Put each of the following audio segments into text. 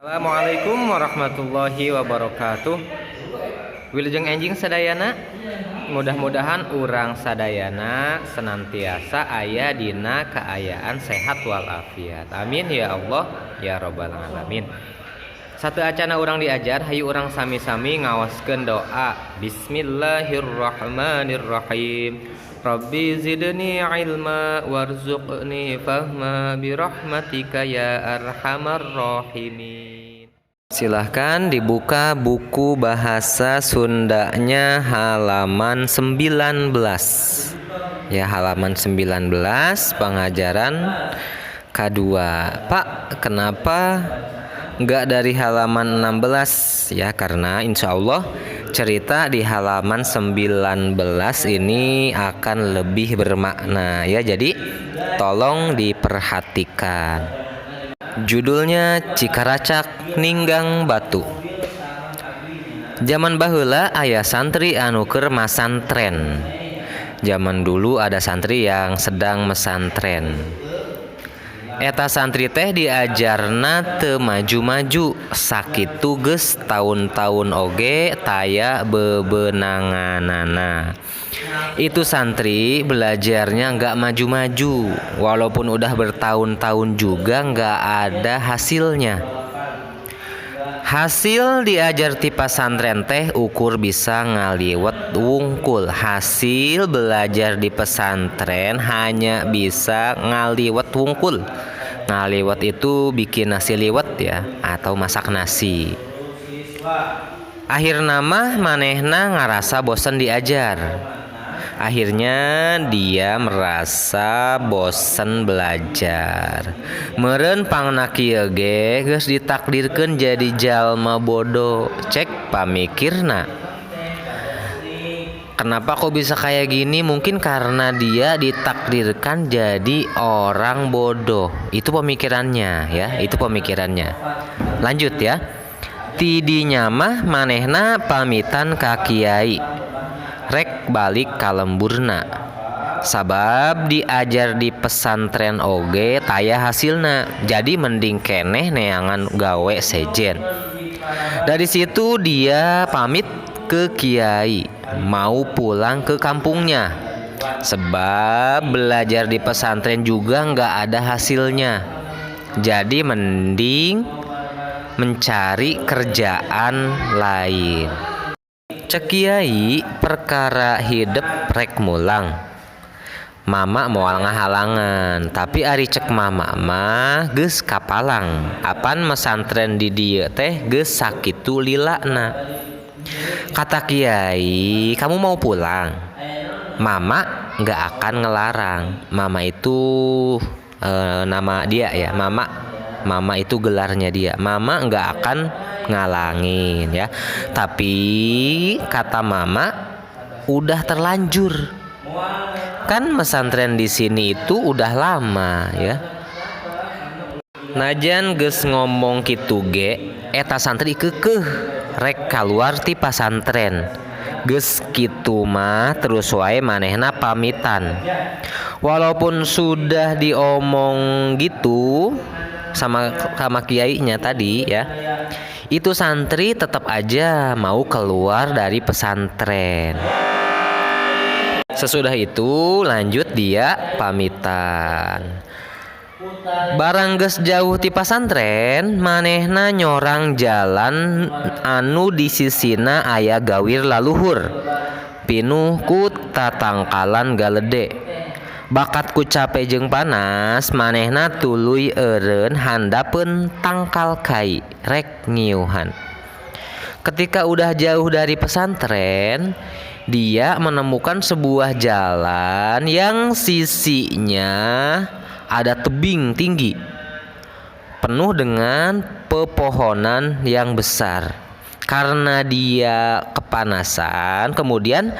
Assalamualaikum warahmatullahi wabarakatuh. Wilujeng enjing sadayana, mudah-mudahan urang sadayana senantiasa aya dina kaayaan sehat walafiat. Amin ya Allah ya robbal alamin. Satu acana urang diajar, hayu urang sami-sami ngawaskeun doa. Bismillahirrahmanirrahim. Rabbi zidni ilma warzuqni fahma birahmatika ya arhamar rahimin. Silahkan dibuka buku bahasa Sundanya halaman 19. Ya, halaman 19 pengajaran kedua. Pak, kenapa enggak dari halaman 16? Ya, karena insya Allah cerita di halaman 19 ini akan lebih bermakna ya. Jadi tolong diperhatikan. Judulnya Cikaracak Ninggang Batu. Zaman baheula aya santri anu keur masantren. Zaman dulu ada santri yang sedang mesantren. Eta santri teh diajarna teu maju-maju, sakitu geus tahun-tahun oge taya bebenanganana. Itu santri belajarnya nggak maju-maju, walaupun udah bertahun-tahun juga nggak ada hasilnya. Hasil diajar ti pasantren teh ukur bisa ngaliwet wungkul. Hasil belajar di pesantren hanya bisa ngaliwet wungkul. Ngaliwet itu bikin nasi liwet ya, atau masak nasi. Akhir nama manehna ngarasa bosen diajar. Akhirnya dia merasa bosen belajar. Meureun pangna kieu ge geus ditakdirkeun jadi jalma bodoh. Cek pamikirna. Kenapa kok bisa kayak gini? Mungkin karena dia ditakdirkan jadi orang bodoh. Itu pemikirannya ya, itu pemikirannya. Lanjut ya. Tidinya mah manehna pamitan ka kiai. Rek balik ka lemburna. Sabab diajar di pesantren oge taya hasilna. Jadi mending keneh neangan gawe sejen. Dari situ dia pamit ke kiai, mau pulang ke kampungnya. Sebab belajar di pesantren juga nggak ada hasilnya. Jadi mending mencari kerjaan lain. Cek kiai perkara hidup rek mulang. Mama moal ngahalangan, tapi ari cek mama mah geus kapalang. Apan mesantren di dieu teh geus sakitu lilana. Kata kiai, kamu mau pulang? Mama nggak akan ngelarang. Mama itu nama dia ya, Mama itu gelarnya dia. Mama nggak akan ngalangin ya. Tapi kata mama udah terlanjur. Kan mesantren di sini itu udah lama ya. Najan geus ngomong kitu ge, eta santri keukeuh rek kaluar ti pasantren. Geus kitu mah terus wae manehna pamitan. Walaupun sudah diomong gitu sama kiainya tadi ya, itu santri tetap aja mau keluar dari pesantren. Sesudah itu lanjut dia pamitan. Barang geus jauh ti pasantren, manehna nyorang jalan anu di sisina aya gawir laluhur. Pinuh ku tatangkalan galede. Bakat ku capek jeung panas, manehna tuluy eureun handapeun tangkal kai rek ngiuhan. Ketika udah jauh dari pesantren, dia menemukan sebuah jalan yang sisinya ada tebing tinggi, penuh dengan pepohonan yang besar. Karena dia kepanasan, kemudian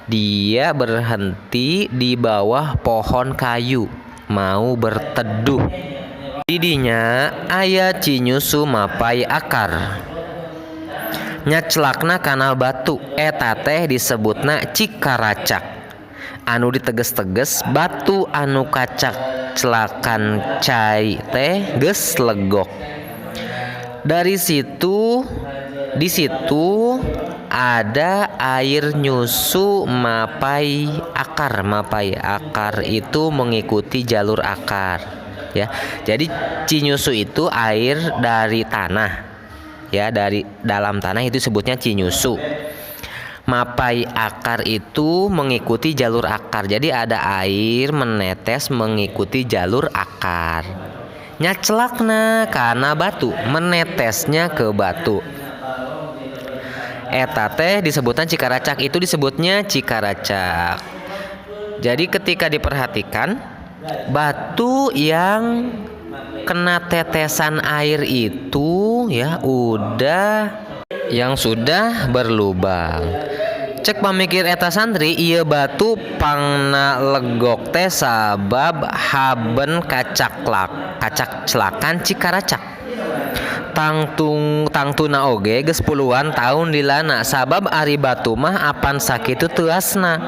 dia berhenti di bawah pohon kayu, mau berteduh. Didinya aya cinyusu mapai akar. Nyaclakna kana batu, eta teh disebutna Cikaracak. Anu diteges-teges batu anu kacak celakan cai teh geus legok. Dari situ, di situ ada air nyusu mapai akar. Mapai akar itu mengikuti jalur akar, ya. Jadi cinyusu itu air dari tanah, ya, dari dalam tanah itu sebutnya cinyusu. Mapai akar itu mengikuti jalur akar. Jadi ada air menetes mengikuti jalur akar. Nyaclakna karena batu, menetesnya ke batu. Eta teh disebutnya cikaracak, itu disebutnya cikaracak. Jadi ketika diperhatikan, batu yang kena tetesan air itu ya yang sudah berlubang. Cek pamikir eta santri, ieu batu pangna legok teh sabab haben kacak celakan cikaracak. Tangtuna oge geus puluhan tahun dilana sabab ari batu mah apan sakitu teu asna.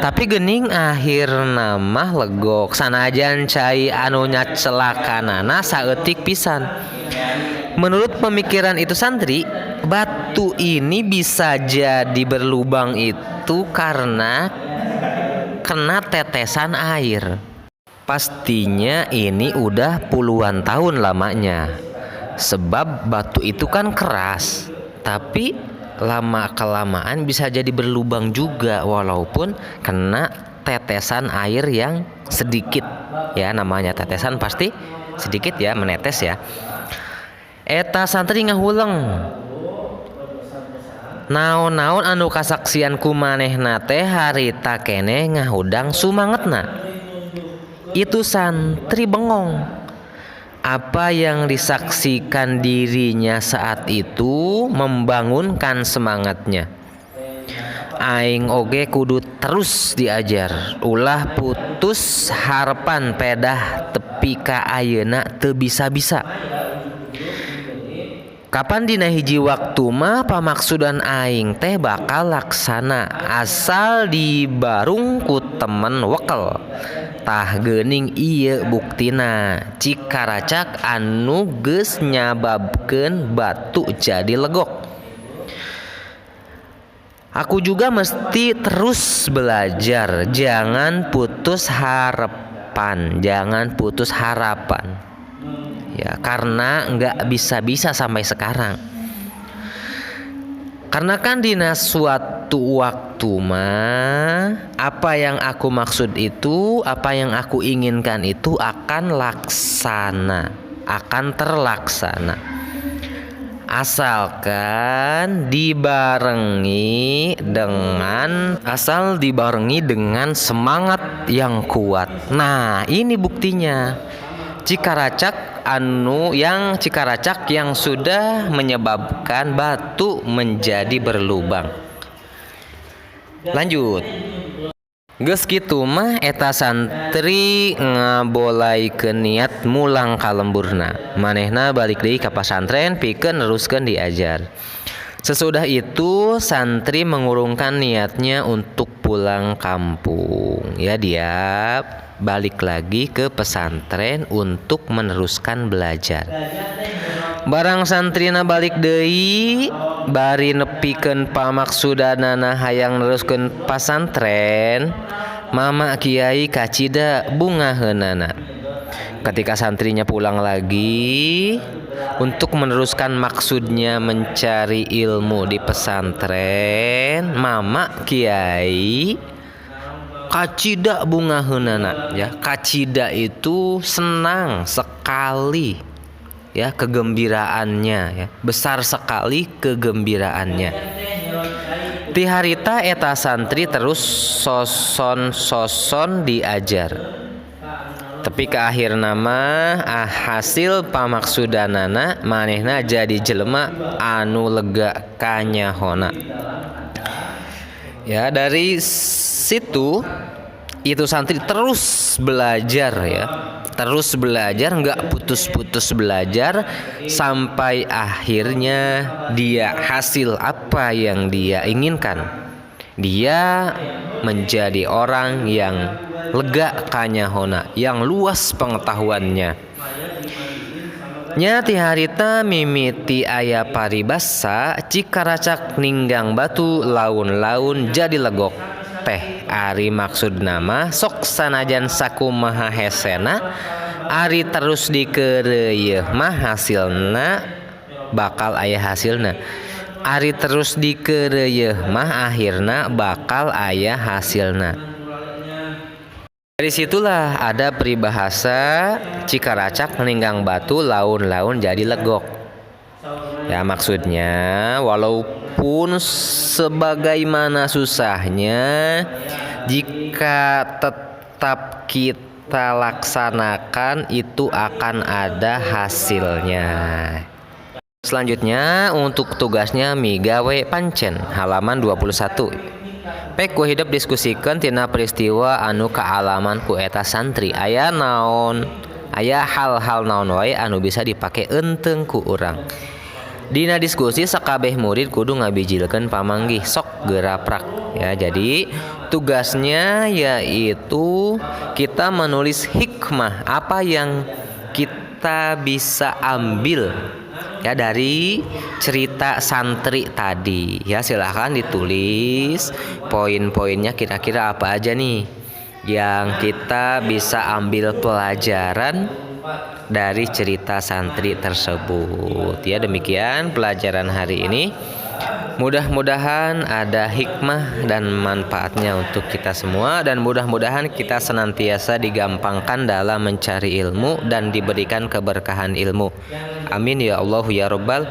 Tapi geuning akhirna mah legok sanajan cai anu nyacelakanana saeutik pisan. Menurut pemikiran itu santri, batu ini bisa jadi berlubang itu karena kena tetesan air. Pastinya ini udah puluhan tahun lamanya. Sebab batu itu kan keras, tapi lama-kelamaan bisa jadi berlubang juga walaupun kena tetesan air yang sedikit. Ya, namanya tetesan pasti sedikit ya, menetes ya. Eta santri ngahuleng, naon-naon anu kasaksian ku manehna teh harita keneh ngahudang sumangetna. Itu santri bengong. Apa yang disaksikan dirinya saat itu membangunkan semangatnya. Aing oge kudu terus diajar, ulah putus harapan pedah tepi ka ayeuna teu bisa-bisa. Kapan dina hiji waktu mah pamaksudan aing teh bakal laksana asal dibarung ku temen wekel. Tah geuning ieu buktina cikaracak anu geus nyababkeun batu jadi legok. Aku juga mesti terus belajar, jangan putus harapan, ya, karena nggak bisa-bisa sampai sekarang. Karena kan dina suatu waktu mah apa yang aku maksud itu, apa yang aku inginkan itu akan terlaksana. Asalkan dibarengi dengan semangat yang kuat. Nah, ini buktinya. Cikaracak yang sudah menyebabkan batu menjadi berlubang. Lanjut. Geus kitu mah eta santri ngabolaikeun niat mulang ka lemburna. Manehna balik deui ka pasantren pikeun neruskeun diajar. Sesudah itu santri mengurungkan niatnya untuk pulang kampung. Ya, dia balik lagi ke pesantren untuk meneruskan belajar. Barang santrina balik deui bari nepikeun pamaksudanana hayang neruskeun pasantren, mama kiai kacida bungaheunana. Ketika santrinya pulang lagi untuk meneruskan maksudnya mencari ilmu di pesantren, mama kiai kacida bungaheunana, ya. Kacida itu senang sekali, ya, kegembiraannya, ya. Besar sekali kegembiraannya. Ti harita eta santri terus soson diajar. Tapi ke akhir nama hasil pamaksudanana manehna jadi jelema anu lega kanyahona. Ya, dari situ itu santri terus belajar, ya. Terus belajar, nggak putus-putus belajar sampai akhirnya dia hasil apa yang dia inginkan. Dia menjadi orang yang lega kanyahona, yang luas pengetahuannya. Nya ti harita mimiti aya paribasa cikaracak ninggang batu laun-laun jadi legok teh ari maksud nama sok sanajan sakumaha hesena ari terus dikeureuyeun mah hasilna bakal aya hasilna. Ari terus dikeureuyeun mah akhirna bakal aya hasilna. Dari situlah ada peribahasa cikaracak ninggang batu laun-laun jadi legok. Ya maksudnya walaupun sebagaimana susahnya jika tetap kita laksanakan itu akan ada hasilnya. Selanjutnya untuk tugasnya migawe pancen halaman 21. Pek ku hidup diskusikan tina peristiwa anu kaalaman ku eta santri aya naon aya hal-hal naon wae anu bisa dipake enteung ku urang. Dina diskusi sakabeh murid kudu ngabijilkeun pamanggih sok geuraprak ya. Jadi tugasnya yaitu kita menulis hikmah apa yang kita bisa ambil ya dari cerita santri tadi ya. Silahkan ditulis poin-poinnya kira-kira apa aja nih yang kita bisa ambil pelajaran dari cerita santri tersebut ya. Demikian pelajaran hari ini, mudah-mudahan ada hikmah dan manfaatnya untuk kita semua, dan mudah-mudahan kita senantiasa digampangkan dalam mencari ilmu dan diberikan keberkahan ilmu. Amin ya Allah ya Rabbal